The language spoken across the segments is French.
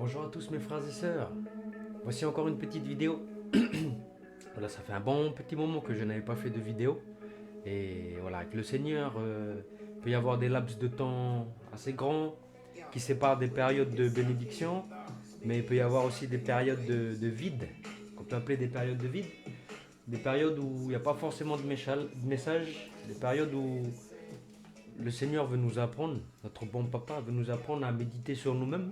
Bonjour à tous mes frères et sœurs. Voici encore une petite vidéo. Voilà, ça fait un bon petit moment que je n'avais pas fait de vidéo. Et voilà, avec le Seigneur, il peut y avoir des laps de temps assez grands qui séparent des périodes de bénédiction, mais il peut y avoir aussi des périodes de vide, qu'on peut appeler des périodes de vide, des périodes où il n'y a pas forcément de message, des périodes où le Seigneur veut nous apprendre, notre bon papa veut nous apprendre à méditer sur nous-mêmes,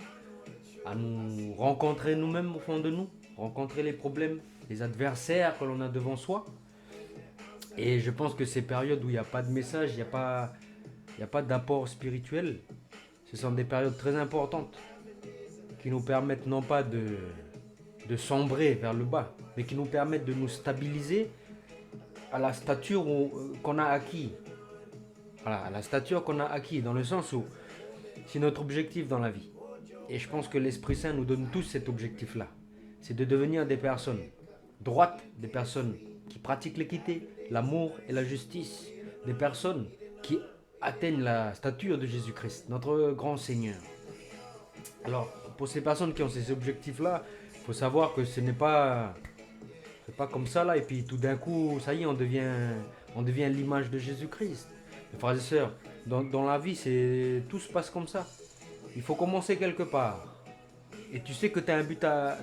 à nous rencontrer nous-mêmes au fond de nous, rencontrer les problèmes, les adversaires que l'on a devant soi. Et je pense que ces périodes où il n'y a pas de message, il y a pas d'apport spirituel, ce sont des périodes très importantes qui nous permettent non pas de sombrer vers le bas, mais qui nous permettent de nous stabiliser à la stature qu'on a acquis. Voilà, à la stature qu'on a acquis, dans le sens où c'est notre objectif dans la vie. Et je pense que l'Esprit Saint nous donne tous cet objectif-là. C'est de devenir des personnes droites, des personnes qui pratiquent l'équité, l'amour et la justice. Des personnes qui atteignent la stature de Jésus-Christ, notre grand Seigneur. Alors, pour ces personnes qui ont ces objectifs-là, il faut savoir que ce n'est pas, c'est pas comme ça là, et puis tout d'un coup, ça y est, on devient l'image de Jésus-Christ. Mes frères et sœurs, dans la vie, tout se passe comme ça. Il faut commencer quelque part. Et tu sais que tu as un but, t'as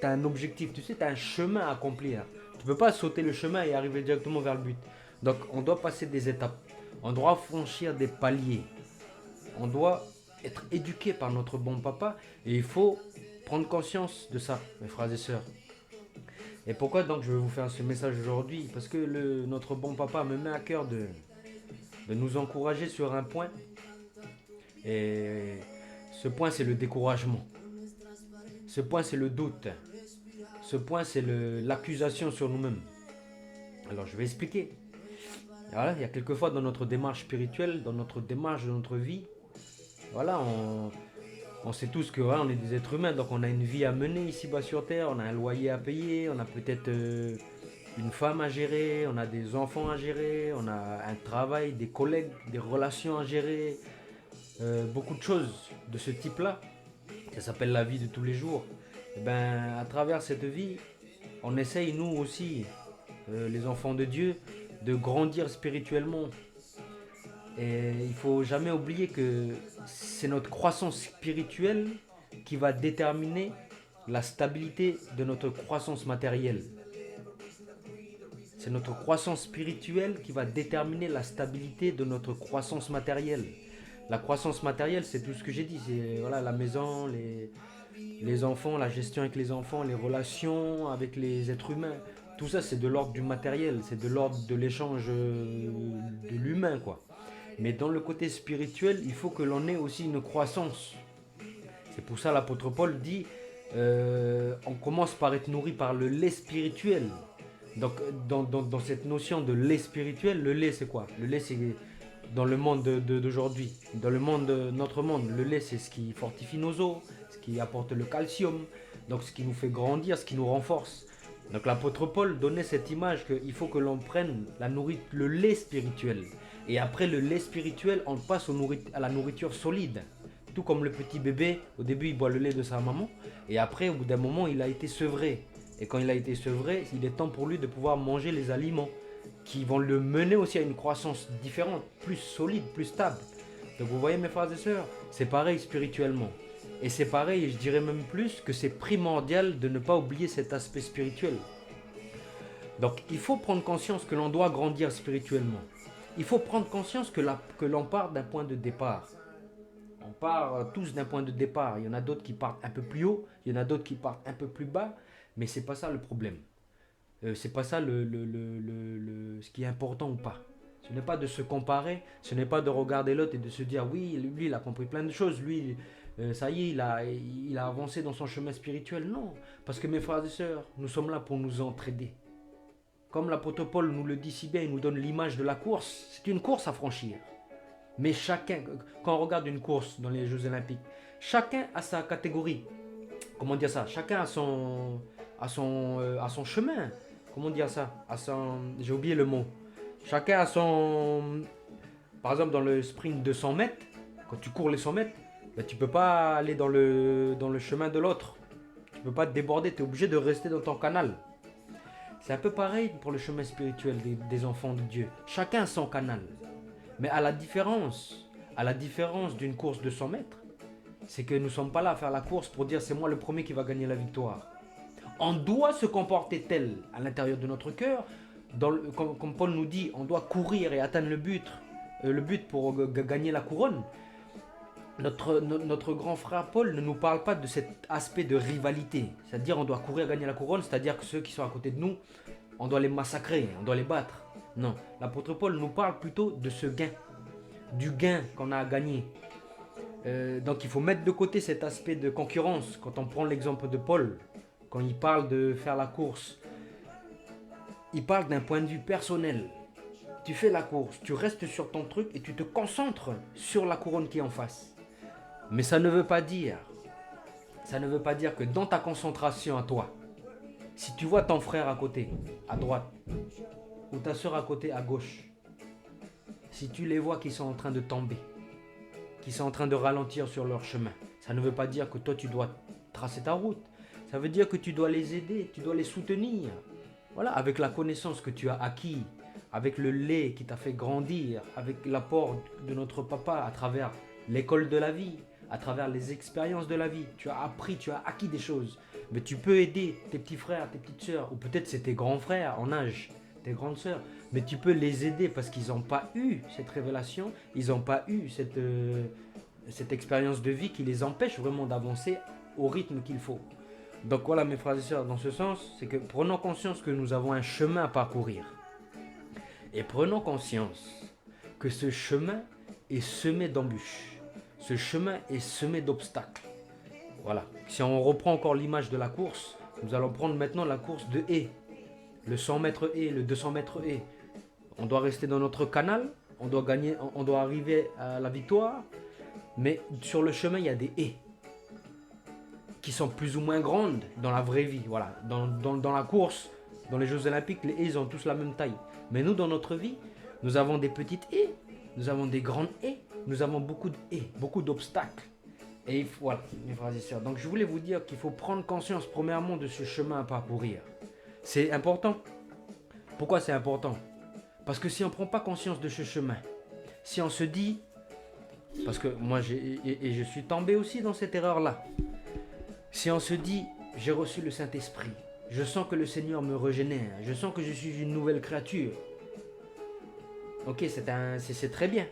un objectif, tu sais, tu as un chemin à accomplir. Tu ne peux pas sauter le chemin et arriver directement vers le but. Donc on doit passer des étapes. On doit franchir des paliers. On doit être éduqué par notre bon papa. Et il faut prendre conscience de ça, mes frères et sœurs. Et pourquoi donc je vais vous faire ce message aujourd'hui? Parce que notre bon papa me met à cœur de nous encourager sur un point. Et ce point, c'est le découragement. Ce point, c'est le doute. Ce point, c'est l'accusation sur nous-mêmes. Alors, je vais expliquer. Voilà, il y a quelquefois dans notre démarche spirituelle, dans notre démarche de notre vie, voilà, on sait tous que voilà, on est des êtres humains, donc on a une vie à mener ici-bas sur Terre, on a un loyer à payer, on a peut-être une femme à gérer, on a des enfants à gérer, on a un travail, des collègues, des relations à gérer, beaucoup de choses de ce type-là. Ça s'appelle la vie de tous les jours. Et ben, à travers cette vie, on essaye nous aussi, les enfants de Dieu, de grandir spirituellement. Et il faut jamais oublier que c'est notre croissance spirituelle qui va déterminer la stabilité de notre croissance matérielle. C'est notre croissance spirituelle qui va déterminer la stabilité de notre croissance matérielle. La croissance matérielle, c'est tout ce que j'ai dit. C'est voilà, la maison, les enfants, la gestion avec les enfants, les relations avec les êtres humains. Tout ça, c'est de l'ordre du matériel, c'est de l'ordre de l'échange de l'humain, quoi. Mais dans le côté spirituel, il faut que l'on ait aussi une croissance. C'est pour ça l'apôtre Paul dit on commence par être nourri par le lait spirituel. Donc, dans cette notion de lait spirituel, le lait, c'est quoi? Le lait, c'est dans le monde d'aujourd'hui, dans le monde, notre monde, le lait, c'est ce qui fortifie nos os, ce qui apporte le calcium, donc ce qui nous fait grandir, ce qui nous renforce. Donc l'apôtre Paul donnait cette image qu'il faut que l'on prenne le lait spirituel. Et après le lait spirituel, on passe à la nourriture solide. Tout comme le petit bébé, au début il boit le lait de sa maman, et après au bout d'un moment il a été sevré. Et quand il a été sevré, il est temps pour lui de pouvoir manger les aliments qui vont le mener aussi à une croissance différente, plus solide, plus stable. Donc vous voyez mes frères et sœurs, c'est pareil spirituellement. Et c'est pareil, et je dirais même plus que c'est primordial de ne pas oublier cet aspect spirituel. Donc il faut prendre conscience que l'on doit grandir spirituellement. Il faut prendre conscience que l'on part d'un point de départ. On part tous d'un point de départ. Il y en a d'autres qui partent un peu plus haut, il y en a d'autres qui partent un peu plus bas, mais c'est pas ça le problème. C'est pas ça ce qui est important ou pas. Ce n'est pas de se comparer, ce n'est pas de regarder l'autre et de se dire oui, lui il a compris plein de choses, lui ça y est, il a avancé dans son chemin spirituel. Non, parce que mes frères et sœurs, nous sommes là pour nous entraider. Comme l'apôtre Paul nous le dit si bien, il nous donne l'image de la course. C'est une course à franchir. Mais chacun, quand on regarde une course dans les Jeux Olympiques, chacun a sa catégorie. Comment dire ça? Chacun a son chemin. Comment dire ça? J'ai oublié le mot. Chacun a son... Par exemple, dans le sprint de 100 mètres, quand tu cours les 100 mètres, ben, tu peux pas aller dans le chemin de l'autre. Tu peux pas te déborder, tu es obligé de rester dans ton canal. C'est un peu pareil pour le chemin spirituel des enfants de Dieu. Chacun a son canal. Mais à la différence d'une course de 100 mètres, c'est que nous ne sommes pas là à faire la course pour dire c'est moi le premier qui va gagner la victoire. On doit se comporter tel à l'intérieur de notre cœur, comme Paul nous dit, on doit courir et atteindre le but pour gagner la couronne. Notre grand frère Paul ne nous parle pas de cet aspect de rivalité. C'est-à-dire on doit courir gagner la couronne, c'est-à-dire que ceux qui sont à côté de nous, on doit les massacrer, on doit les battre. Non, l'apôtre Paul nous parle plutôt de ce gain, du gain qu'on a à gagner. Donc il faut mettre de côté cet aspect de concurrence. Quand on prend l'exemple de Paul, quand il parle de faire la course, il parle d'un point de vue personnel. Tu fais la course, tu restes sur ton truc et tu te concentres sur la couronne qui est en face. Mais ça ne veut pas dire que dans ta concentration à toi, si tu vois ton frère à côté, à droite, ou ta soeur à côté, à gauche, si tu les vois qui sont en train de tomber, qui sont en train de ralentir sur leur chemin, ça ne veut pas dire que toi tu dois tracer ta route. Ça veut dire que tu dois les aider, tu dois les soutenir. Voilà, avec la connaissance que tu as acquis, avec le lait qui t'a fait grandir, avec l'apport de notre papa à travers l'école de la vie, à travers les expériences de la vie. Tu as appris, tu as acquis des choses. Mais tu peux aider tes petits frères, tes petites sœurs, ou peut-être c'est tes grands frères en âge, tes grandes sœurs. Mais tu peux les aider parce qu'ils n'ont pas eu cette révélation, ils n'ont pas eu cette expérience de vie qui les empêche vraiment d'avancer au rythme qu'il faut. Donc voilà mes frères et sœurs, dans ce sens, c'est que prenons conscience que nous avons un chemin à parcourir. Et prenons conscience que ce chemin est semé d'embûches. Ce chemin est semé d'obstacles. Voilà. Si on reprend encore l'image de la course, nous allons prendre maintenant la course de haies. Le 100 mètres haies, le 200 mètres haies. On doit rester dans notre canal, on doit arriver à la victoire. Mais sur le chemin, il y a des haies qui sont plus ou moins grandes dans la vraie vie. Voilà. Dans la course, dans les Jeux Olympiques, les haies ils ont tous la même taille. Mais nous, dans notre vie, nous avons des petites haies, nous avons des grandes haies, nous avons beaucoup de haies, beaucoup d'obstacles. Et voilà, mes frères et sœurs. Donc je voulais vous dire qu'il faut prendre conscience premièrement de ce chemin à parcourir. C'est important. Pourquoi c'est important? Parce que si on ne prend pas conscience de ce chemin, si on se dit, parce que moi je suis tombé aussi dans cette erreur-là. Si on se dit, j'ai reçu le Saint-Esprit, je sens que le Seigneur me régénère, je sens que je suis une nouvelle créature. Ok, c'est très bien.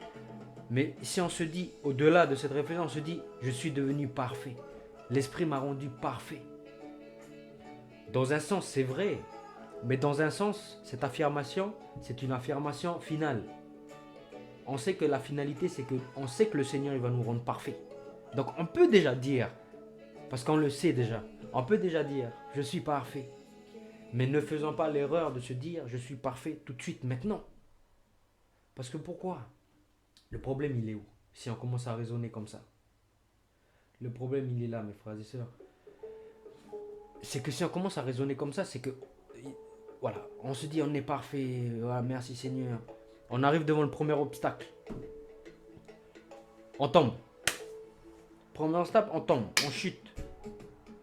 Mais si on se dit, au-delà de cette réflexion, on se dit, je suis devenu parfait. L'Esprit m'a rendu parfait. Dans un sens, c'est vrai. Mais dans un sens, cette affirmation, c'est une affirmation finale. On sait que la finalité, c'est que on sait que le Seigneur il va nous rendre parfaits. Donc on peut déjà dire, parce qu'on le sait déjà, on peut déjà dire, je suis parfait. Mais ne faisons pas l'erreur de se dire, je suis parfait tout de suite, maintenant. Parce que pourquoi? Le problème, il est où? Si on commence à raisonner comme ça. Le problème, il est là, mes frères et sœurs. C'est que si on commence à raisonner comme ça, c'est que, voilà, on se dit, on est parfait, ah, merci Seigneur. On arrive devant le premier obstacle. On tombe. Premier obstacle, on tombe, on chute.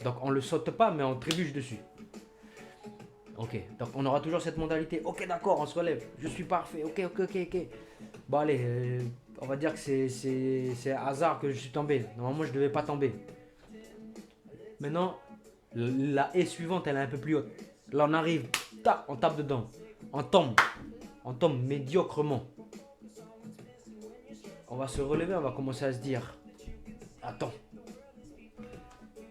Donc on ne le saute pas, mais on trébuche dessus. Ok, donc on aura toujours cette mentalité. Ok, d'accord, on se relève. Je suis parfait. Ok. Bon, allez, on va dire que c'est un hasard que je suis tombé. Normalement, je ne devais pas tomber. Maintenant, la haie suivante, elle est un peu plus haute. Là, on arrive, on tape dedans. On tombe médiocrement. On va se relever, on va commencer à se dire, attends,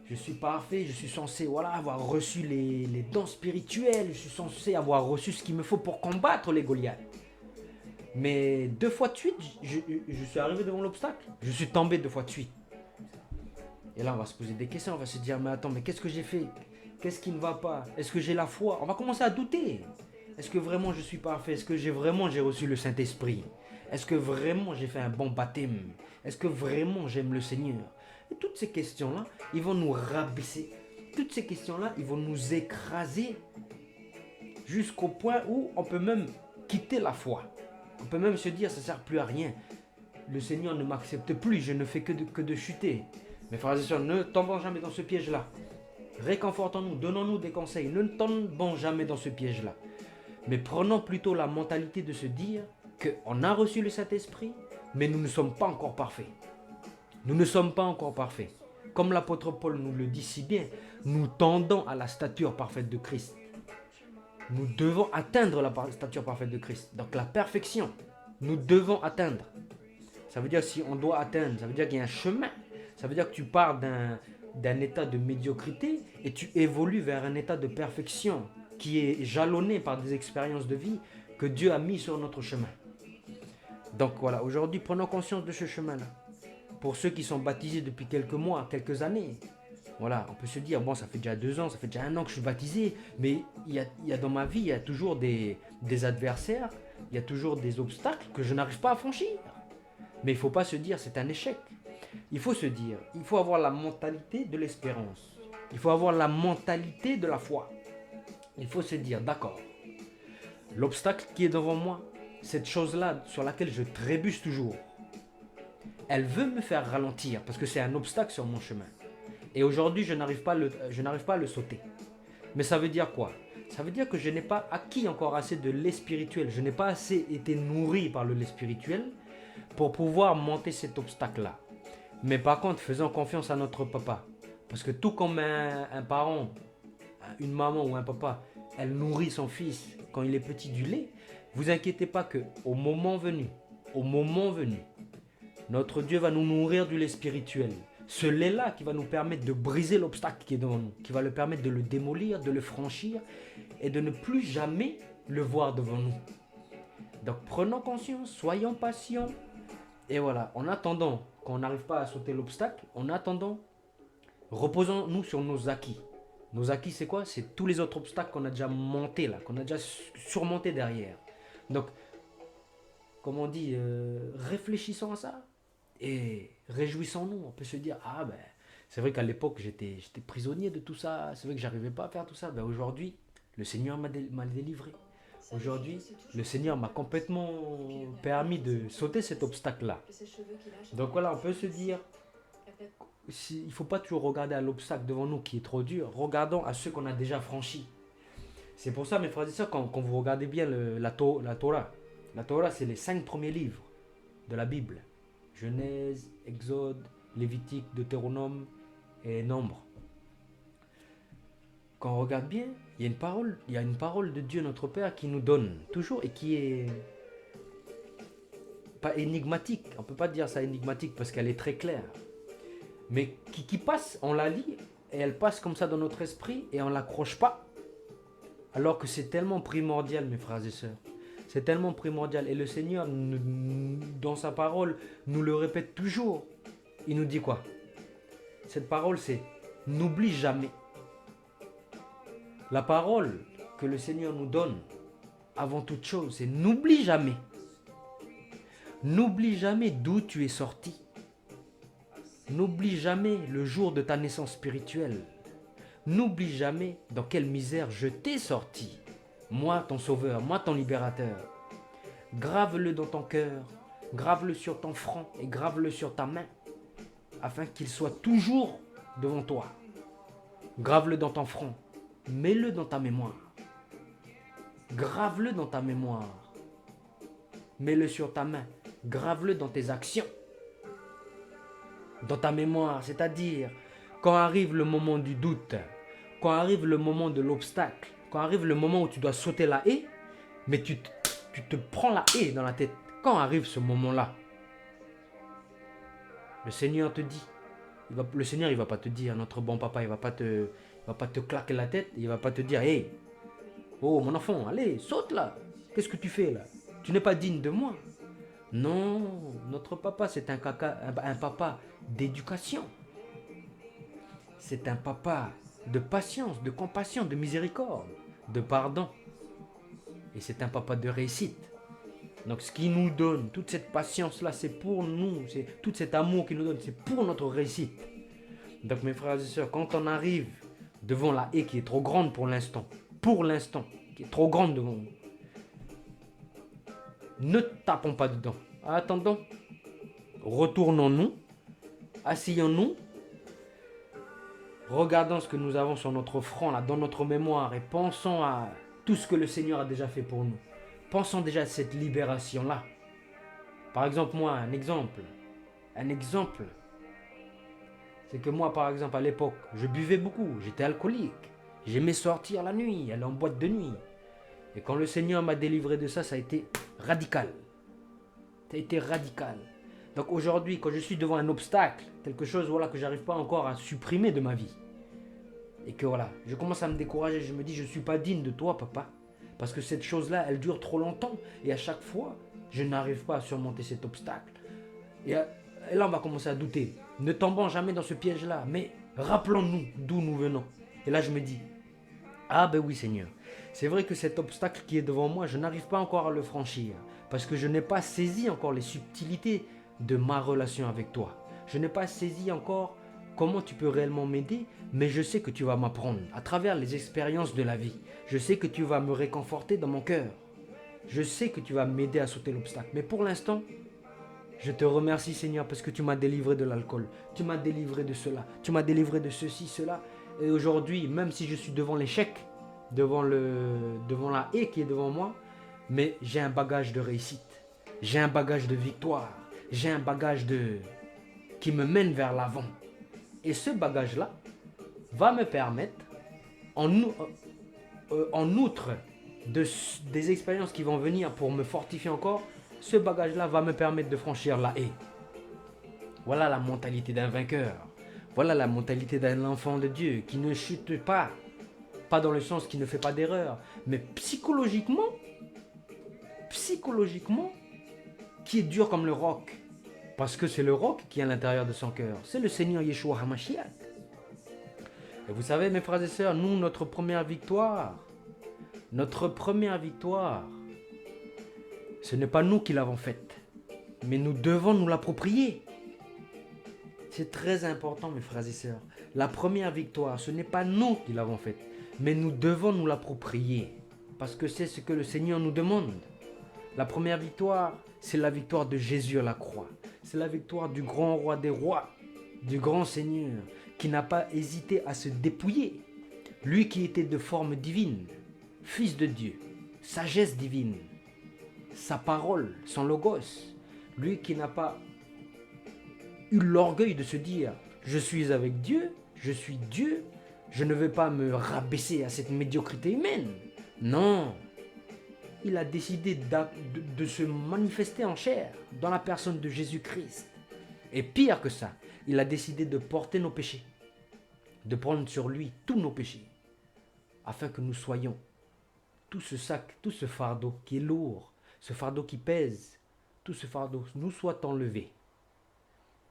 je suis parfait, je suis censé avoir reçu les dons spirituels, je suis censé avoir reçu ce qu'il me faut pour combattre les Goliaths. Mais 2 fois de suite, je suis arrivé devant l'obstacle, je suis tombé 2 fois de suite. Et là, on va se poser des questions, on va se dire, mais attends, mais qu'est-ce que j'ai fait? Qu'est-ce qui ne va pas? Est-ce que j'ai la foi? On va commencer à douter. Est-ce que vraiment je suis parfait? Est-ce que j'ai reçu le Saint-Esprit? Est-ce que vraiment j'ai fait un bon baptême? Est-ce que vraiment j'aime le Seigneur? Et toutes ces questions-là, ils vont nous rabaisser. Toutes ces questions-là, ils vont nous écraser jusqu'au point où on peut même quitter la foi. On peut même se dire, ça ne sert plus à rien. le Seigneur ne m'accepte plus, je ne fais que de chuter. Mes frères et sœurs, ne tombons jamais dans ce piège-là. Réconfortons-nous, donnons-nous des conseils, ne tombons jamais dans ce piège-là. Mais prenons plutôt la mentalité de se dire qu'on a reçu le Saint-Esprit, mais nous ne sommes pas encore parfaits. Nous ne sommes pas encore parfaits. Comme l'apôtre Paul nous le dit si bien, nous tendons à la stature parfaite de Christ. Nous devons atteindre la stature parfaite de Christ. Donc la perfection, nous devons atteindre. Ça veut dire si on doit atteindre, ça veut dire qu'il y a un chemin. Ça veut dire que tu pars d'un état de médiocrité et tu évolues vers un état de perfection qui est jalonné par des expériences de vie que Dieu a mis sur notre chemin. Donc voilà, aujourd'hui, prenons conscience de ce chemin-là. Pour ceux qui sont baptisés depuis quelques mois, quelques années, voilà, on peut se dire, bon, ça fait déjà 2 ans, ça fait déjà 1 an que je suis baptisé, mais il y a dans ma vie, il y a toujours des adversaires, il y a toujours des obstacles que je n'arrive pas à franchir. Mais il ne faut pas se dire, c'est un échec. Il faut se dire, il faut avoir la mentalité de l'espérance. Il faut avoir la mentalité de la foi. Il faut se dire, d'accord, l'obstacle qui est devant moi, cette chose-là sur laquelle je trébuche toujours, elle veut me faire ralentir parce que c'est un obstacle sur mon chemin. Et aujourd'hui, je n'arrive pas à le sauter. Mais ça veut dire quoi? Ça veut dire que je n'ai pas acquis encore assez de lait spirituel. Je n'ai pas assez été nourri par le lait spirituel pour pouvoir monter cet obstacle-là. Mais par contre, faisons confiance à notre papa. Parce que tout comme un parent, une maman ou un papa, elle nourrit son fils quand il est petit du lait, vous inquiétez pas qu'au moment venu, notre Dieu va nous nourrir du lait spirituel. Ce lait-là qui va nous permettre de briser l'obstacle qui est devant nous, qui va le permettre de le démolir, de le franchir et de ne plus jamais le voir devant nous. Donc prenons conscience, soyons patients. Et voilà, en attendant qu'on n'arrive pas à sauter l'obstacle, en attendant, reposons-nous sur nos acquis. Nos acquis, c'est quoi? C'est tous les autres obstacles qu'on a déjà montés là, qu'on a déjà surmontés derrière. Donc, comme on dit, réfléchissons à ça et réjouissons-nous. On peut se dire, ah ben, c'est vrai qu'à l'époque, j'étais prisonnier de tout ça. C'est vrai que j'arrivais pas à faire tout ça. Ben, aujourd'hui, le Seigneur m'a délivré. Aujourd'hui, le Seigneur m'a complètement permis de sauter cet obstacle-là. Donc voilà, on peut se dire, il ne faut pas toujours regarder à l'obstacle devant nous qui est trop dur. Regardons à ceux qu'on a déjà franchis. C'est pour ça, mes frères et sœurs, quand vous regardez bien la Torah, c'est les 5 premiers livres de la Bible. Genèse, Exode, Lévitique, Deutéronome et Nombre. Quand on regarde bien, il y a une parole de Dieu notre Père qui nous donne toujours et qui est pas énigmatique. On ne peut pas dire ça énigmatique parce qu'elle est très claire. Mais qui passe, on la lit et elle passe comme ça dans notre esprit et on ne l'accroche pas. Alors que c'est tellement primordial, mes frères et sœurs. C'est tellement primordial. Et le Seigneur, dans sa parole, nous le répète toujours. Il nous dit quoi? Cette parole, c'est « N'oublie jamais ». La parole que le Seigneur nous donne, avant toute chose, c'est « N'oublie jamais ». N'oublie jamais d'où tu es sorti. N'oublie jamais le jour de ta naissance spirituelle. N'oublie jamais dans quelle misère je t'ai sorti. Moi, ton sauveur, moi, ton libérateur. Grave-le dans ton cœur, grave-le sur ton front et grave-le sur ta main, afin qu'il soit toujours devant toi. Grave-le dans ton front, mets-le dans ta mémoire. Grave-le dans ta mémoire. Mets-le sur ta main, grave-le dans tes actions. Dans ta mémoire, c'est-à-dire quand arrive le moment du doute, quand arrive le moment de l'obstacle, quand arrive le moment où tu dois sauter la haie, mais tu te prends la haie dans la tête. Quand arrive ce moment-là, le Seigneur te dit, le Seigneur il va pas te dire, notre bon papa, il va pas te claquer la tête, il va pas te dire, hey, oh mon enfant, allez, saute là, qu'est-ce que tu fais là? Tu n'es pas digne de moi. Non, notre papa c'est un papa d'éducation. C'est un papa de patience, de compassion, de miséricorde, de pardon. Et c'est un papa de réussite. Donc ce qu'il nous donne, toute cette patience-là, c'est pour nous. C'est tout cet amour qu'il nous donne, c'est pour notre réussite. Donc mes frères et sœurs, quand on arrive devant la haie qui est trop grande pour l'instant, qui est trop grande devant nous, ne tapons pas dedans. Attendons, retournons-nous, asseyons-nous, regardons ce que nous avons sur notre front, là, dans notre mémoire, et pensons à tout ce que le Seigneur a déjà fait pour nous. Pensons déjà à cette libération-là. Par exemple, moi, un exemple, c'est que moi, par exemple, à l'époque, je buvais beaucoup, j'étais alcoolique, j'aimais sortir la nuit, aller en boîte de nuit. Et quand le Seigneur m'a délivré de ça, ça a été radical. Ça a été radical. Donc aujourd'hui, quand je suis devant un obstacle, quelque chose voilà, que j'arrive pas encore à supprimer de ma vie, et que voilà, je commence à me décourager, je me dis, je ne suis pas digne de toi, papa, parce que cette chose-là, elle dure trop longtemps, et à chaque fois, je n'arrive pas à surmonter cet obstacle. Et là, on va commencer à douter. Ne tombons jamais dans ce piège-là, mais rappelons-nous d'où nous venons. Et là, je me dis, ah ben oui, Seigneur, c'est vrai que cet obstacle qui est devant moi, je n'arrive pas encore à le franchir, parce que je n'ai pas saisi encore les subtilités de ma relation avec toi. Je n'ai pas saisi encore comment tu peux réellement m'aider, mais je sais que tu vas m'apprendre à travers les expériences de la vie. Je sais que tu vas me réconforter dans mon cœur. Je sais que tu vas m'aider à sauter l'obstacle. Mais pour l'instant, je te remercie, Seigneur, parce que tu m'as délivré de l'alcool. Tu m'as délivré de cela. Tu m'as délivré de ceci, cela. Et aujourd'hui, même si je suis devant l'échec, devant la haie qui est devant moi, mais j'ai un bagage de réussite. J'ai un bagage de victoire. J'ai un bagage qui me mène vers l'avant. Et ce bagage-là va me permettre, en outre des expériences qui vont venir pour me fortifier encore, ce bagage-là va me permettre de franchir la haie. Voilà la mentalité d'un vainqueur. Voilà la mentalité d'un enfant de Dieu qui ne chute pas. Pas dans le sens qui ne fait pas d'erreur, mais psychologiquement, qui est dur comme le roc. Parce que c'est le roc qui est à l'intérieur de son cœur. C'est le Seigneur Yeshua HaMashiach. Et vous savez, mes frères et sœurs, nous, notre première victoire, ce n'est pas nous qui l'avons faite, mais nous devons nous l'approprier. C'est très important, mes frères et sœurs. La première victoire, ce n'est pas nous qui l'avons faite, mais nous devons nous l'approprier, parce que c'est ce que le Seigneur nous demande. La première victoire, c'est la victoire de Jésus à la croix. C'est la victoire du grand roi des rois, du grand Seigneur, qui n'a pas hésité à se dépouiller. Lui qui était de forme divine, Fils de Dieu, sagesse divine, sa parole, son logos. Lui qui n'a pas eu l'orgueil de se dire « Je suis avec Dieu, je suis Dieu, je ne veux pas me rabaisser à cette médiocrité humaine. » Non, il a décidé de se manifester en chair dans la personne de Jésus-Christ. Et pire que ça, il a décidé de porter nos péchés, de prendre sur lui tous nos péchés, afin que nous soyons tout ce sac, tout ce fardeau qui est lourd, ce fardeau qui pèse, tout ce fardeau nous soit enlevé.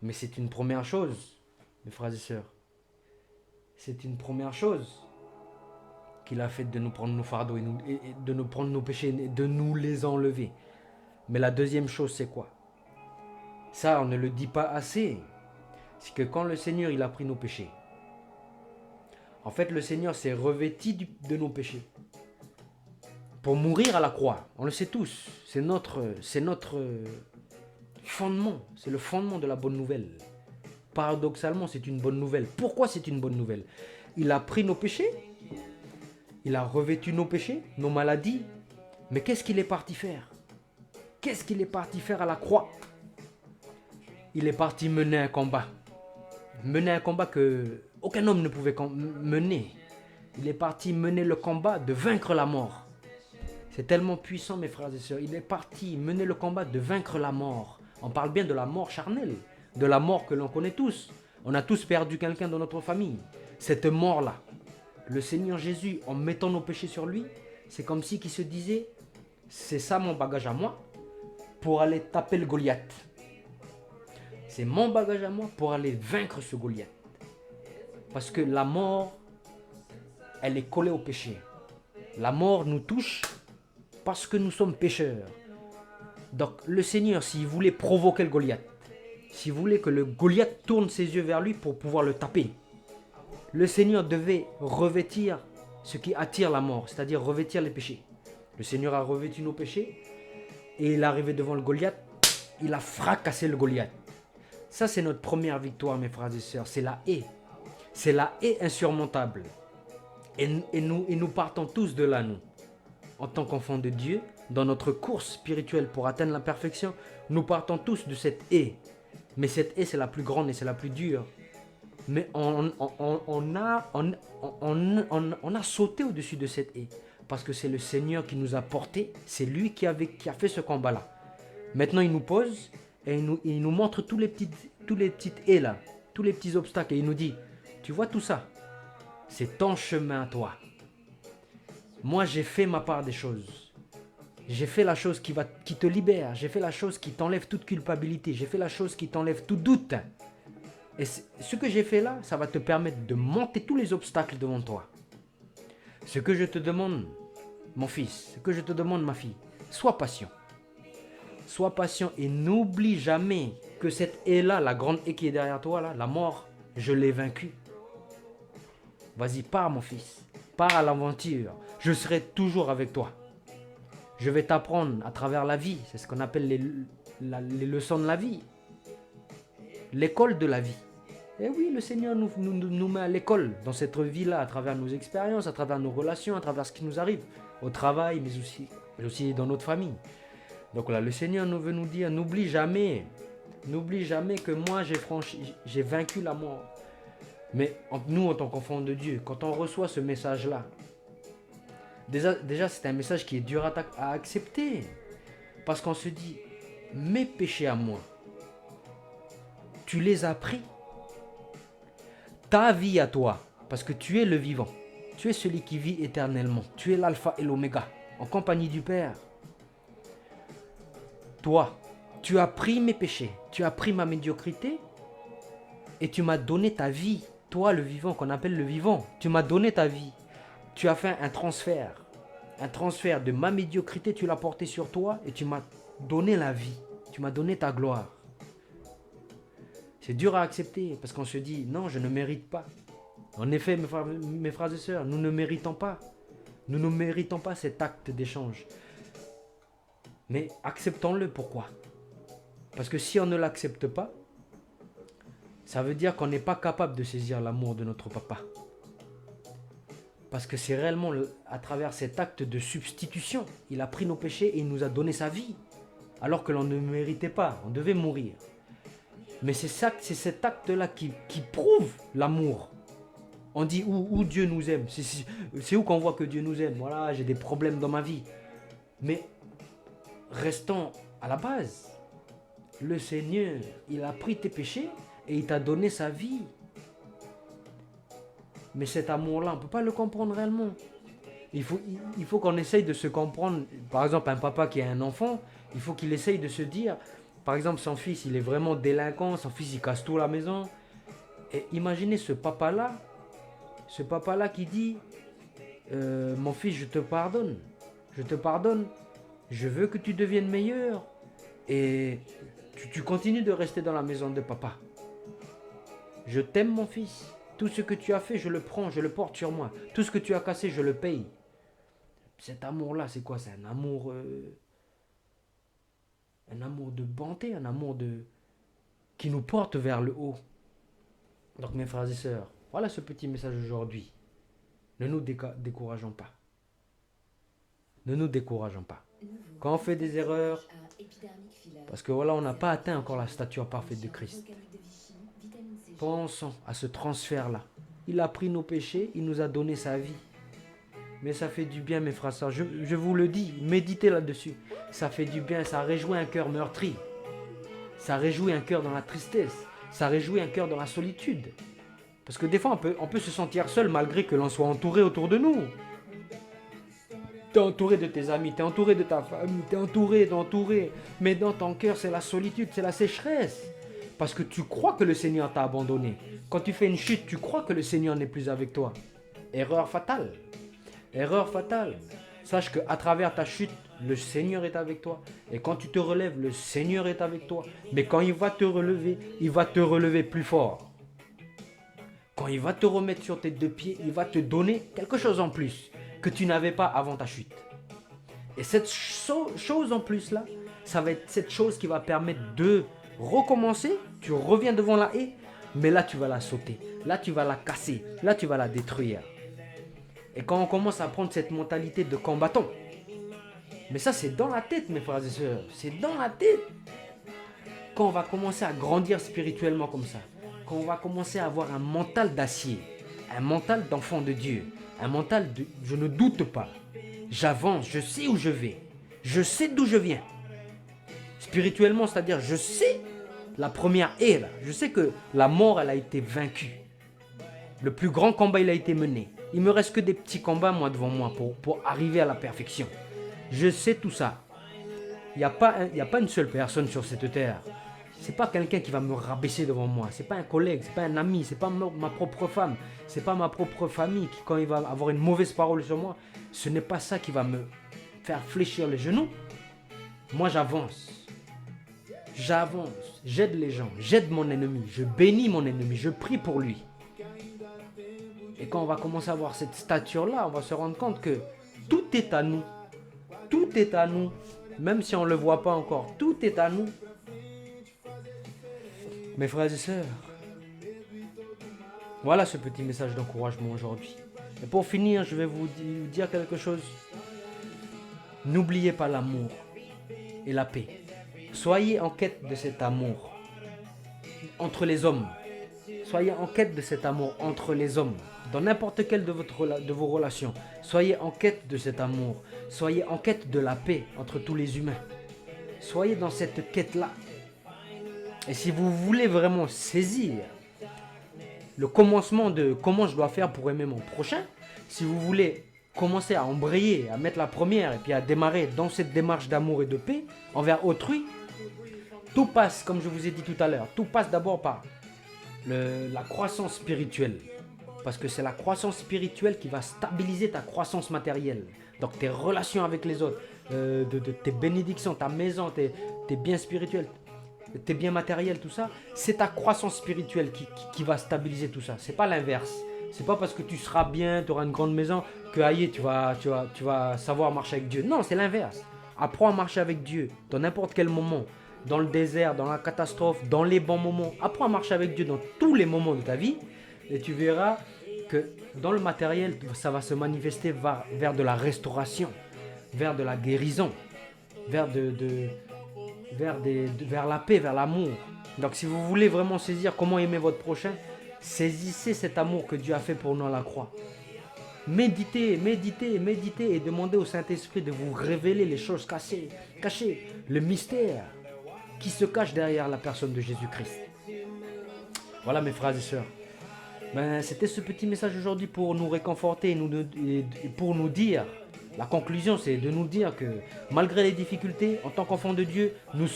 Mais c'est une première chose, mes frères et sœurs. C'est une première chose qu'il a fait de nous prendre nos fardeaux et de nous prendre nos péchés et de nous les enlever. Mais la deuxième chose, c'est quoi? Ça, on ne le dit pas assez. C'est que quand le Seigneur, il a pris nos péchés, en fait, le Seigneur s'est revêti de nos péchés pour mourir à la croix. On le sait tous. C'est notre fondement. C'est le fondement de la bonne nouvelle. Paradoxalement, c'est une bonne nouvelle. Pourquoi c'est une bonne nouvelle? Il a pris nos péchés. Il a revêtu nos péchés, nos maladies. Mais qu'est-ce qu'il est parti faire? Qu'est-ce qu'il est parti faire à la croix? Il est parti mener un combat. Mener un combat que aucun homme ne pouvait mener. Il est parti mener le combat de vaincre la mort. C'est tellement puissant, mes frères et sœurs. Il est parti mener le combat de vaincre la mort. On parle bien de la mort charnelle, de la mort que l'on connaît tous. On a tous perdu quelqu'un dans notre famille. Cette mort-là, le Seigneur Jésus, en mettant nos péchés sur lui, c'est comme si qu'il se disait, c'est ça mon bagage à moi pour aller taper le Goliath. C'est mon bagage à moi pour aller vaincre ce Goliath. Parce que la mort, elle est collée au péché. La mort nous touche parce que nous sommes pécheurs. Donc le Seigneur, s'il voulait provoquer le Goliath, s'il voulait que le Goliath tourne ses yeux vers lui pour pouvoir le taper, le Seigneur devait revêtir ce qui attire la mort, c'est-à-dire revêtir les péchés. Le Seigneur a revêtu nos péchés et il est arrivé devant le Goliath, il a fracassé le Goliath. Ça, c'est notre première victoire, mes frères et sœurs. C'est la haie. C'est la haie insurmontable. Et nous partons tous de là, nous. En tant qu'enfants de Dieu, dans notre course spirituelle pour atteindre la perfection, nous partons tous de cette haie. Mais cette haie, c'est la plus grande et c'est la plus dure. Mais on a sauté au-dessus de cette haie. Parce que c'est le Seigneur qui nous a portés. C'est lui qui a fait ce combat-là. Maintenant, il nous pose et il nous montre tous les petites haies là. Tous les petits obstacles. Et il nous dit, tu vois tout ça? C'est ton chemin à toi. Moi, j'ai fait ma part des choses. J'ai fait la chose qui te libère. J'ai fait la chose qui t'enlève toute culpabilité. J'ai fait la chose qui t'enlève tout doute. Et ce que j'ai fait là, ça va te permettre de monter tous les obstacles devant toi. Ce que je te demande, mon fils, ce que je te demande, ma fille, sois patient. Sois patient et n'oublie jamais que cette haie-là, la grande haie qui est derrière toi, là, la mort, je l'ai vaincue. Vas-y, pars mon fils, pars à l'aventure. Je serai toujours avec toi. Je vais t'apprendre à travers la vie. C'est ce qu'on appelle les leçons de la vie. L'école de la vie. Et oui, le Seigneur nous met à l'école dans cette vie-là, à travers nos expériences, à travers nos relations, à travers ce qui nous arrive au travail, mais aussi dans notre famille. Donc là, le Seigneur veut nous dire, n'oublie jamais que moi j'ai vaincu la mort. Mais nous, en tant qu'enfants de Dieu, quand on reçoit ce message-là, déjà c'est un message qui est dur à accepter. Parce qu'on se dit, mes péchés à moi, tu les as pris. Ta vie à toi, parce que tu es le vivant. Tu es celui qui vit éternellement. Tu es l'alpha et l'oméga, en compagnie du Père. Toi, tu as pris mes péchés, tu as pris ma médiocrité et tu m'as donné ta vie. Toi, le vivant, qu'on appelle le vivant, tu m'as donné ta vie. Tu as fait un transfert de ma médiocrité, tu l'as porté sur toi et tu m'as donné la vie. Tu m'as donné ta gloire. C'est dur à accepter parce qu'on se dit, non, je ne mérite pas. En effet, mes frères et sœurs, nous ne méritons pas. Nous ne méritons pas cet acte d'échange. Mais acceptons-le. Pourquoi? Parce que si on ne l'accepte pas, ça veut dire qu'on n'est pas capable de saisir l'amour de notre papa. Parce que c'est réellement à travers cet acte de substitution. Il a pris nos péchés et il nous a donné sa vie. Alors que l'on ne méritait pas, on devait mourir. Mais c'est cet acte-là qui prouve l'amour. On dit où Dieu nous aime. C'est où qu'on voit que Dieu nous aime. Voilà, j'ai des problèmes dans ma vie. Mais restons à la base. Le Seigneur, il a pris tes péchés et il t'a donné sa vie. Mais cet amour-là, on ne peut pas le comprendre réellement. Il faut qu'on essaye de se comprendre. Par exemple, un papa qui a un enfant, il faut qu'il essaye de se dire, par exemple, son fils, il est vraiment délinquant, son fils, il casse tout à la maison. Et imaginez ce papa-là qui dit, mon fils, je te pardonne, je veux que tu deviennes meilleur. Et tu continues de rester dans la maison de papa. Je t'aime, mon fils. Tout ce que tu as fait, je le prends, je le porte sur moi. Tout ce que tu as cassé, je le paye. Cet amour-là, c'est quoi? C'est un amour de bonté, un amour qui nous porte vers le haut. Donc mes frères et sœurs, voilà ce petit message aujourd'hui. Ne nous décourageons pas. Ne nous décourageons pas. Quand on fait des erreurs, parce que voilà, on n'a pas atteint encore la stature parfaite de Christ. Pensons à ce transfert-là. Il a pris nos péchés, il nous a donné sa vie. Mais ça fait du bien, mes frères et sœurs. Je vous le dis, méditez là-dessus. Ça fait du bien, ça réjouit un cœur meurtri. Ça réjouit un cœur dans la tristesse. Ça réjouit un cœur dans la solitude. Parce que des fois, on peut se sentir seul malgré que l'on soit entouré autour de nous. Tu es entouré de tes amis, tu es entouré de ta famille, tu es entouré. Mais dans ton cœur, c'est la solitude, c'est la sécheresse. Parce que tu crois que le Seigneur t'a abandonné. Quand tu fais une chute, tu crois que le Seigneur n'est plus avec toi. Erreur fatale. Erreur fatale. Sache qu'à travers ta chute, le Seigneur est avec toi. Et quand tu te relèves, le Seigneur est avec toi. Mais quand il va te relever plus fort. Quand il va te remettre sur tes deux pieds, il va te donner quelque chose en plus que tu n'avais pas avant ta chute. Et cette chose en plus là, ça va être cette chose qui va permettre de recommencer, tu reviens devant la haie, mais là tu vas la sauter, là tu vas la casser, là tu vas la détruire. Et quand on commence à prendre cette mentalité de combattant, mais ça c'est dans la tête mes frères et sœurs, c'est dans la tête. Quand on va commencer à grandir spirituellement comme ça, quand on va commencer à avoir un mental d'acier, un mental d'enfant de Dieu, un mental de je ne doute pas, j'avance, je sais où je vais, je sais d'où je viens. Spirituellement, c'est-à-dire je sais la première haie là, je sais que la mort elle a été vaincue. Le plus grand combat il a été mené. Il me reste que des petits combats moi devant moi pour arriver à la perfection. Je sais tout ça. Il n'y a pas une seule personne sur cette terre. C'est pas quelqu'un qui va me rabaisser devant moi. C'est pas un collègue, c'est pas un ami, c'est pas ma propre femme, c'est pas ma propre famille qui quand il va avoir une mauvaise parole sur moi, ce n'est pas ça qui va me faire fléchir les genoux. Moi j'avance. J'avance, j'aide les gens, j'aide mon ennemi, je bénis mon ennemi, je prie pour lui. Et quand on va commencer à avoir cette stature-là, on va se rendre compte que tout est à nous. Tout est à nous. Même si on ne le voit pas encore, tout est à nous. Mes frères et sœurs, voilà ce petit message d'encouragement aujourd'hui. Et pour finir, je vais vous dire quelque chose. N'oubliez pas l'amour et la paix. Soyez en quête de cet amour entre les hommes. Soyez en quête de cet amour entre les hommes. Dans n'importe quelle de vos relations. Soyez en quête de cet amour. Soyez en quête de la paix entre tous les humains. Soyez dans cette quête-là. Et si vous voulez vraiment saisir le commencement de comment je dois faire pour aimer mon prochain, si vous voulez commencer à embrayer, à mettre la première et puis à démarrer dans cette démarche d'amour et de paix envers autrui, tout passe, comme je vous ai dit tout à l'heure, tout passe d'abord par la croissance spirituelle. Parce que c'est la croissance spirituelle qui va stabiliser ta croissance matérielle. Donc tes relations avec les autres, tes bénédictions, ta maison, tes biens spirituels, tes biens matériels, tout ça, c'est ta croissance spirituelle qui va stabiliser tout ça. C'est pas l'inverse. C'est pas parce que tu seras bien, tu auras une grande maison, que aïe, tu vas savoir marcher avec Dieu. Non, c'est l'inverse. Apprends à marcher avec Dieu dans n'importe quel moment. Dans le désert, dans la catastrophe, dans les bons moments. Apprends à marcher avec Dieu dans tous les moments de ta vie. Et tu verras que dans le matériel, ça va se manifester vers de la restauration, vers de la guérison, vers la paix, vers l'amour. Donc si vous voulez vraiment saisir comment aimer votre prochain, saisissez cet amour que Dieu a fait pour nous à la croix. Méditez, méditez, méditez et demandez au Saint-Esprit de vous révéler les choses cachées, le mystère qui se cache derrière la personne de Jésus-Christ. Voilà mes frères et sœurs. C'était ce petit message aujourd'hui pour nous réconforter et pour nous dire, la conclusion c'est de nous dire que malgré les difficultés, en tant qu'enfants de Dieu, nous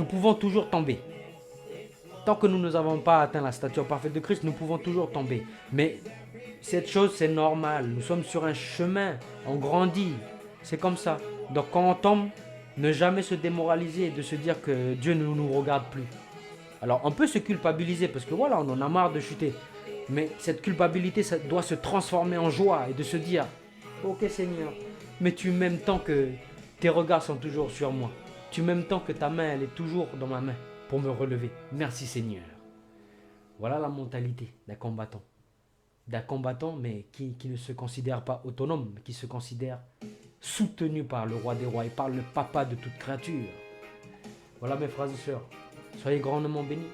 pouvons toujours tomber. Tant que nous n'avons pas atteint la stature parfaite de Christ, nous pouvons toujours tomber. Mais cette chose c'est normal, nous sommes sur un chemin, on grandit, c'est comme ça. Donc quand on tombe, ne jamais se démoraliser et de se dire que Dieu ne nous regarde plus. Alors on peut se culpabiliser parce que voilà, on en a marre de chuter. Mais cette culpabilité, ça doit se transformer en joie et de se dire « Ok Seigneur, mais tu m'aimes tant que tes regards sont toujours sur moi. Tu m'aimes tant que ta main, elle est toujours dans ma main pour me relever. Merci Seigneur. » Voilà la mentalité d'un combattant. D'un combattant, mais qui ne se considère pas autonome, qui se considère soutenu par le roi des rois et par le papa de toute créature. Voilà mes frères et sœurs. Soyez grandement bénis.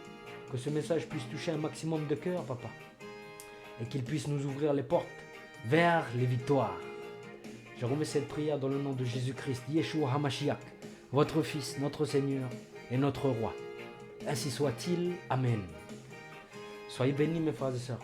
Que ce message puisse toucher un maximum de cœurs, papa. Et qu'il puisse nous ouvrir les portes vers les victoires. Je remets cette prière dans le nom de Jésus-Christ, Yeshua HaMashiach, votre Fils, notre Seigneur et notre Roi. Ainsi soit-il. Amen. Soyez bénis mes frères et sœurs.